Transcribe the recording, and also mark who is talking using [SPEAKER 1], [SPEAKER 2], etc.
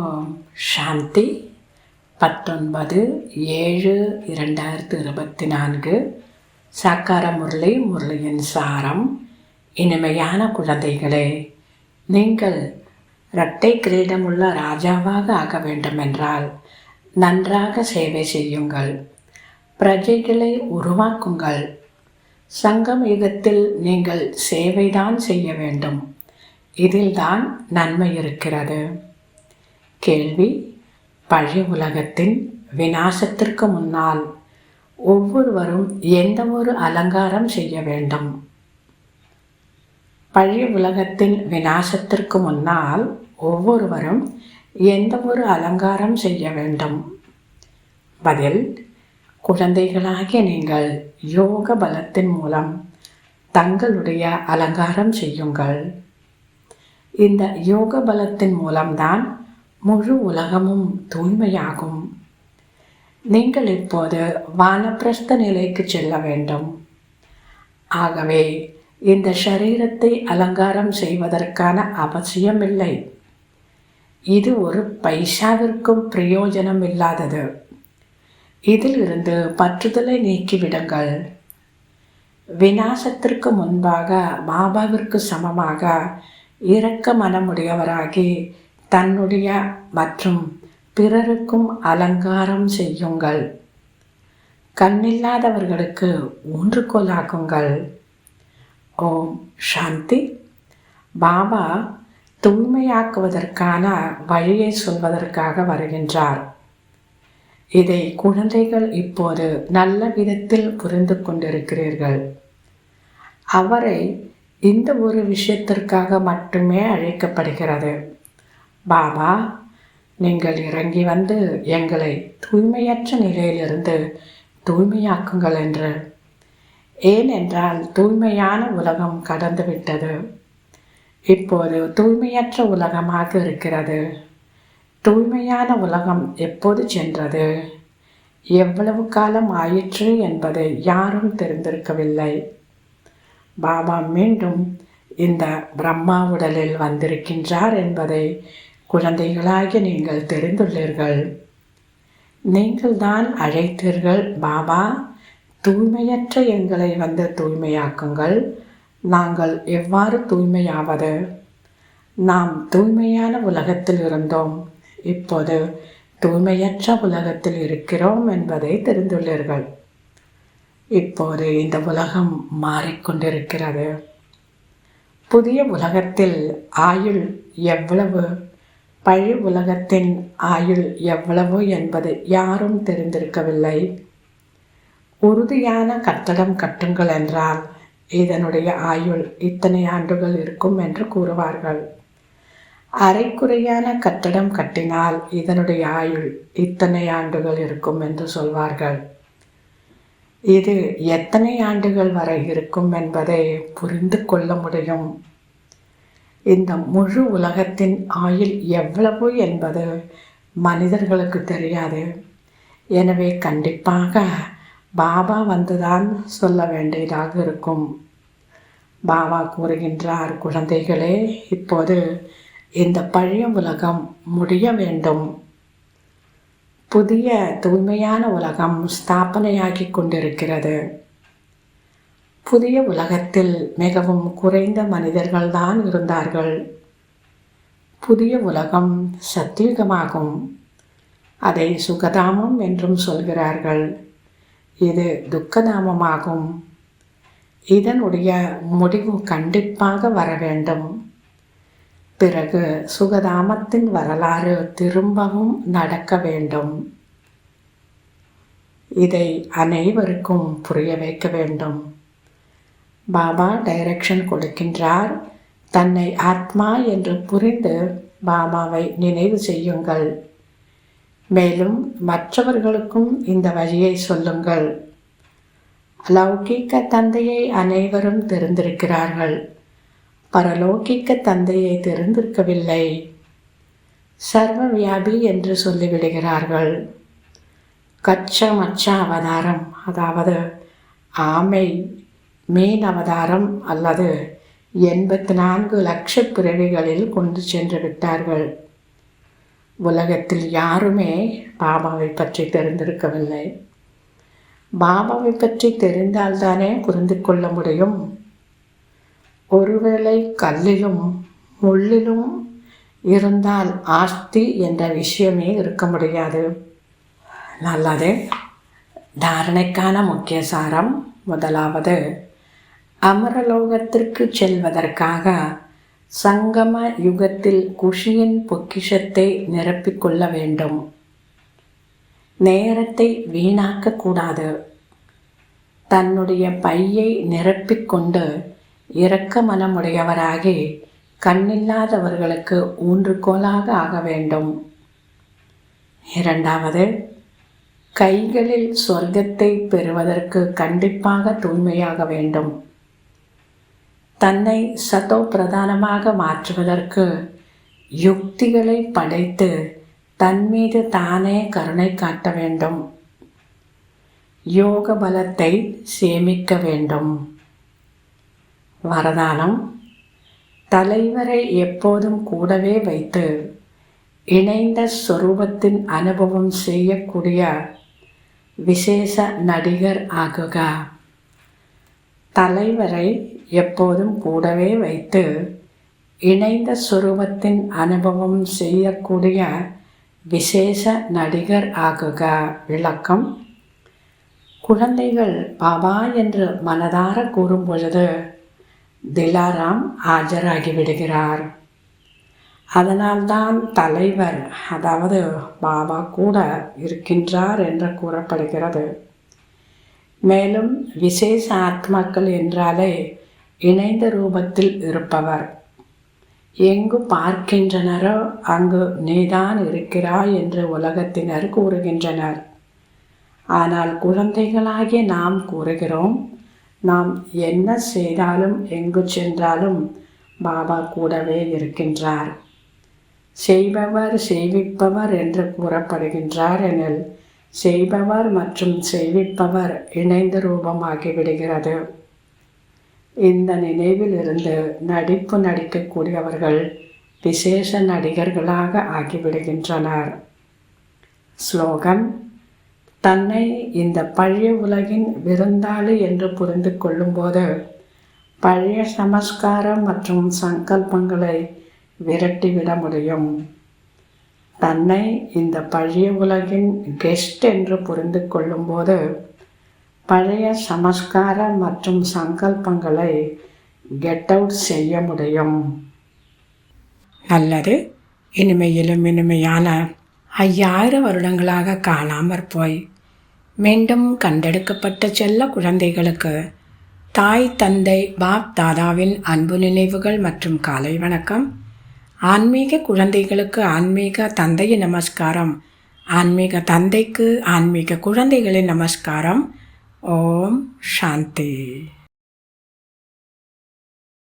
[SPEAKER 1] ஓம் சாந்தி 19/7/2024 சாக்கார முரளியின் சாரம். இனிமையான குழந்தைகளே, நீங்கள் இரட்டை கிரீடமுள்ள ராஜாவாக ஆக வேண்டுமென்றால் நன்றாக சேவை செய்யுங்கள், பிரஜைகளை உருவாக்குங்கள். சங்கம் யுகத்தில் நீங்கள் சேவைதான் செய்ய வேண்டும். இதில்தான் நன்மை இருக்கிறது. கேள்வி: பழைய உலகத்தின் விநாசத்திற்கு முன்னால் ஒவ்வொருவரும் எந்த ஒரு அலங்காரம் செய்ய வேண்டும்? பழைய உலகத்தின் விநாசத்திற்கு முன்னால் ஒவ்வொருவரும் எந்த ஒரு அலங்காரம் செய்ய வேண்டும்? பதில்: குழந்தைகளாகிய நீங்கள் யோக பலத்தின் மூலம் தங்களுடைய அலங்காரம் செய்யுங்கள். இந்த யோக பலத்தின் மூலம்தான் முழு உலகமும் தூய்மையாகும். நீங்கள் இப்போது வானப்பிரஸ்த நிலைக்கு செல்ல வேண்டும். ஆகவே இந்த சரீரத்தை அலங்காரம் செய்வதற்கான அவசியமில்லை. இது ஒரு பைசாவிற்கும் பிரயோஜனம் இல்லாதது. இதிலிருந்து பற்றுதலை நீக்கிவிடுங்கள். விநாசத்திற்கு முன்பாக பாபாவிற்கு சமமாக இரக்க மனமுடையவராகி தன்னுடைய மற்றும் பிறருக்கும் அலங்காரம் செய்யுங்கள். கண்ணில்லாதவர்களுக்கு ஊன்றுகோலாக்குங்கள். ஓம் சாந்தி. பாபா தூய்மையாக்குவதற்கான வழியை சொல்வதற்காக வருகின்றார். இதை குழந்தைகள் இப்போது நல்ல விதத்தில் புரிந்து கொண்டிருக்கிறீர்கள். அவரை இந்த ஒரு விஷயத்திற்காக மட்டுமே அழைக்கப்படுகிறது. பாபா, நீங்கள் இறங்கி வந்து எங்களை தூய்மையற்ற நிலையிலிருந்து தூய்மையாக்குங்கள் என்று. ஏனென்றால் தூய்மையான உலகம் கடந்துவிட்டது. இப்போது தூய்மையற்ற உலகமாக இருக்கிறது. தூய்மையான உலகம் எப்போது சென்றது, எவ்வளவு காலம் ஆயிற்று என்பதை யாரும் தெரிந்திருக்கவில்லை. பாபா மீண்டும் இந்த பிரம்மா உடலில் வந்திருக்கின்றார் என்பதை குழந்தைகளாகி நீங்கள் தெரிந்துள்ளீர்கள். நீங்கள் தான் அழைத்தீர்கள், பாபா தூய்மையற்ற எங்களை வந்து தூய்மையாக்குங்கள். நாங்கள் எவ்வாறு தூய்மையாவது? நாம் தூய்மையான உலகத்தில் இருந்தோம், இப்போது தூய்மையற்ற உலகத்தில் இருக்கிறோம் என்பதை தெரிந்துள்ளீர்கள். இப்போது இந்த உலகம் மாறிக்கொண்டிருக்கிறது. புதிய உலகத்தில் ஆயுள் எவ்வளவு, பழைய உலகத்தின் ஆயுள் எவ்வளவு என்பது யாரும் தெரிந்திருக்கவில்லை. உறுதியான கட்டடம் கட்டுங்கள் என்றால் இதனுடைய ஆயுள் இத்தனை ஆண்டுகள் இருக்கும் என்று கூறுவார்கள். அரைக்குறையான கட்டடம் கட்டினால் இதனுடைய ஆயுள் இத்தனை ஆண்டுகள் இருக்கும் என்று சொல்வார்கள். இது எத்தனை ஆண்டுகள் வரை இருக்கும் என்பதை புரிந்து கொள்ள முடியும். இந்த முழு உலகத்தின் ஆயுள் எவ்வளவு என்பது மனிதர்களுக்கு தெரியாது. எனவே கண்டிப்பாக பாபா வந்துதான் சொல்ல வேண்டியதாக இருக்கும். பாபா கூறுகின்றார், குழந்தைகளே, இப்போது இந்த பழைய உலகம் முடிய வேண்டும். புதிய தூய்மையான உலகம் ஸ்தாபனையாகி கொண்டிருக்கிறது. புதிய உலகத்தில் மிகவும் குறைந்த மனிதர்கள்தான் இருந்தார்கள். புதிய உலகம் சத்தியுகமாகும். அதை சுகதாமம் என்றும் சொல்கிறார்கள். இது துக்கதாமமாகும். இதனுடைய முடிவு கண்டிப்பாக வர வேண்டும். பிறகு சுகதாமத்தின் வரலாறு திரும்பவும் நடக்க வேண்டும். இதை அனைவருக்கும் புரிய வைக்க வேண்டும். பாபா டைரக்ஷன் கொடுக்கின்றார். தன்னை ஆத்மா என்று புரிந்து பாபாவை நினைவு செய்யுங்கள். மேலும் மற்றவர்களுக்கும் இந்த வழியை சொல்லுங்கள். லௌகிக்க தந்தையை அனைவரும் தெரிந்திருக்கிறார்கள், பரலோகிக்க தந்தையை தெரிந்திருக்கவில்லை. சர்வ வியாபி என்று சொல்லிவிடுகிறார்கள். கச்ச மச்ச அவதாரம், அதாவது ஆமை மீன் அவதாரம் அல்லது 84 லட்ச பிறவிகளில் கொண்டு சென்று விட்டார்கள். உலகத்தில் யாருமே பாபாவை பற்றி தெரிந்திருக்கவில்லை. பாபாவை பற்றி தெரிந்தால்தானே புரிந்து கொள்ள முடியும். ஒருவேளை கல்லிலும் முள்ளிலும் இருந்தால் ஆஸ்தி என்ற விஷயமே இருக்க முடியாது. நல்லது. தாரணைக்கான முக்கிய சாரம். முதலாவது, அமரலோகத்திற்கு செல்வதற்காக சங்கம யுகத்தில் குஷியின் பொக்கிஷத்தை நிரப்பிக்கொள்ள வேண்டும். நேரத்தை வீணாக்கக்கூடாது. தன்னுடைய பையை நிரப்பிக்கொண்டு இரக்க மனமுடையவராகி கண்ணில்லாதவர்களுக்கு ஊன்றுகோலாக ஆக வேண்டும். இரண்டாவது, கைகளில் சொர்க்கத்தை பெறுவதற்கு கண்டிப்பாக தூய்மையாக வேண்டும். தன்னை சதோ பிரதானமாக மாற்றுவதற்கு யுக்திகளை படைத்து தன் மீது தானே கருணை காட்ட வேண்டும். யோக பலத்தை சேமிக்க வேண்டும். வரதானம். தலைவரை எப்போதும் கூடவே வைத்து இணைந்த ஸ்வரூபத்தின் அனுபவம் செய்யக்கூடிய விசேஷ நடிகர் ஆகுக. தலைவரை எப்போதும் கூடவே வைத்து இணைந்த ஸ்வரூபத்தின் அனுபவம் செய்யக்கூடிய விசேஷ நடிகர் ஆகுக. விளக்கம். குழந்தைகள் பாபா என்று மனதார கூறும் பொழுது திலாராம் ஆஜராகிவிடுகிறார். அதனால்தான் தலைவர், அதாவது பாபா கூட இருக்கின்றார் என்று கூறப்படுகிறது. மேலும் விசேஷ ஆத்மாக்கள் என்றாலே இணைந்த ரூபத்தில் இருப்பவர். எங்கு பார்க்கின்றனரோ அங்கு நீதான் இருக்கிறாய் என்று உலகத்தினர் கூறுகின்றனர். ஆனால் குழந்தைகளாகிய நாம் கூறுகிறோம், நாம் என்ன செய்தாலும் எங்கு சென்றாலும் பாபா கூடவே இருக்கின்றார். செய்பவர் செய்விப்பவர் என்று கூறப்படுகின்றார் எனில் செய்பவர் மற்றும் செய்விப்பவர் இணைந்த ரூபமாகிவிடுகிறது. இந்த நினைவில் இருந்து நடிப்பு நடிக்கக்கூடியவர்கள் விசேஷ நடிகர்களாக ஆகிவிடுகின்றனர். ஸ்லோகன். தன்னை இந்த பழைய உலகின் விருந்தாளி என்று புரிந்து கொள்ளும்போது பழைய சமஸ்காரம் மற்றும் சங்கல்பங்களை விரட்டிவிட முடியும். தன்னை இந்த பழைய உலகின் கெஸ்ட் என்று புரிந்து கொள்ளும்போது பழைய சமஸ்காரம் மற்றும் சங்கல்பங்களை கெட் அவுட் செய்ய முடியும். நல்லது. இனிமையிலும் இனிமையான 5000 வருடங்களாக காணாமற் போய் மீண்டும் கண்டெடுக்கப்பட்ட செல்ல குழந்தைகளுக்கு தாய் தந்தை பாப் தாதாவின் அன்பு நினைவுகள் மற்றும் காலை வணக்கம். ஆன்மீக குழந்தைகளுக்கு ஆன்மீக தந்தையின் நமஸ்காரம். ஆன்மீக தந்தைக்கு ஆன்மீக குழந்தைகளின் நமஸ்காரம். ஓம் சாந்தி.